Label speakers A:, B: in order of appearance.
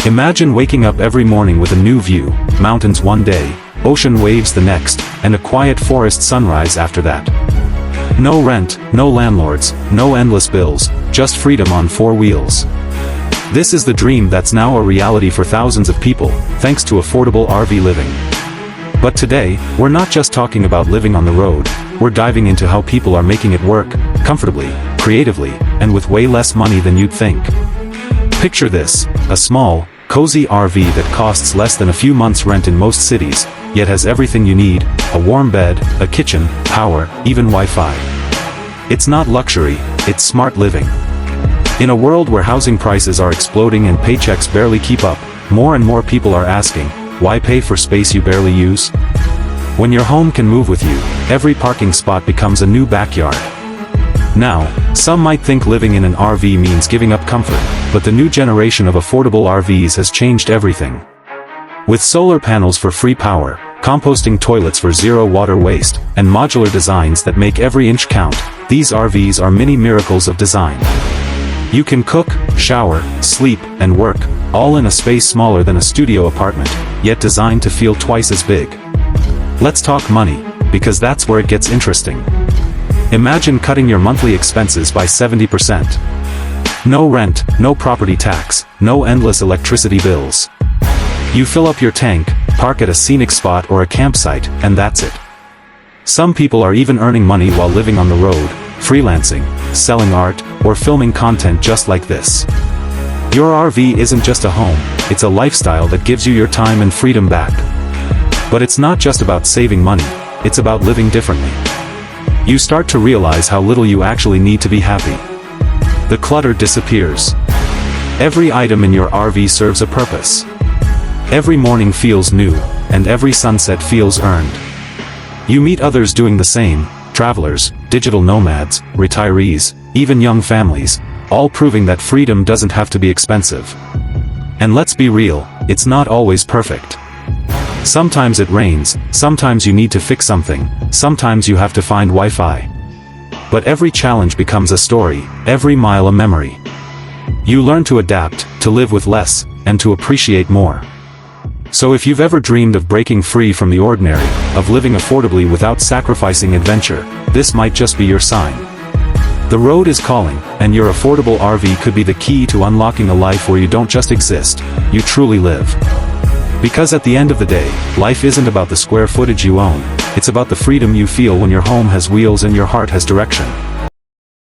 A: Imagine waking up every morning with a new view, mountains one day, ocean waves the next, and a quiet forest sunrise after that. No rent, no landlords, no endless bills, just freedom on four wheels. This is the dream that's now a reality for thousands of people, thanks to affordable RV living. But today, we're not just talking about living on the road, we're diving into how people are making it work, comfortably, creatively, and with way less money than you'd think. Picture this, a small, cozy RV that costs less than a few months' rent in most cities, yet has everything you need, a warm bed, a kitchen, power, even Wi-Fi. It's not luxury, it's smart living. In a world where housing prices are exploding and paychecks barely keep up, more and more people are asking, why pay for space you barely use? When your home can move with you, every parking spot becomes a new backyard. Now, some might think living in an RV means giving up comfort, but the new generation of affordable RVs has changed everything. With solar panels for free power, composting toilets for zero water waste, and modular designs that make every inch count, these RVs are mini miracles of design. You can cook, shower, sleep, and work, all in a space smaller than a studio apartment, yet designed to feel twice as big. Let's talk money, because that's where it gets interesting. Imagine cutting your monthly expenses by 70%. No rent, no property tax, no endless electricity bills. You fill up your tank, park at a scenic spot or a campsite, and that's it. Some people are even earning money while living on the road, freelancing, selling art, or filming content just like this. Your RV isn't just a home, it's a lifestyle that gives you your time and freedom back. But it's not just about saving money, it's about living differently. You start to realize how little you actually need to be happy. The clutter disappears. Every item in your RV serves a purpose. Every morning feels new, and every sunset feels earned. You meet others doing the same, travelers, digital nomads, retirees, even young families, all proving that freedom doesn't have to be expensive. And let's be real, it's not always perfect. Sometimes it rains, sometimes you need to fix something, sometimes you have to find Wi-Fi. But every challenge becomes a story, every mile a memory. You learn to adapt, to live with less, and to appreciate more. So if you've ever dreamed of breaking free from the ordinary, of living affordably without sacrificing adventure, this might just be your sign. The road is calling, and your affordable RV could be the key to unlocking a life where you don't just exist, you truly live. Because at the end of the day, life isn't about the square footage you own, it's about the freedom you feel when your home has wheels and your heart has direction.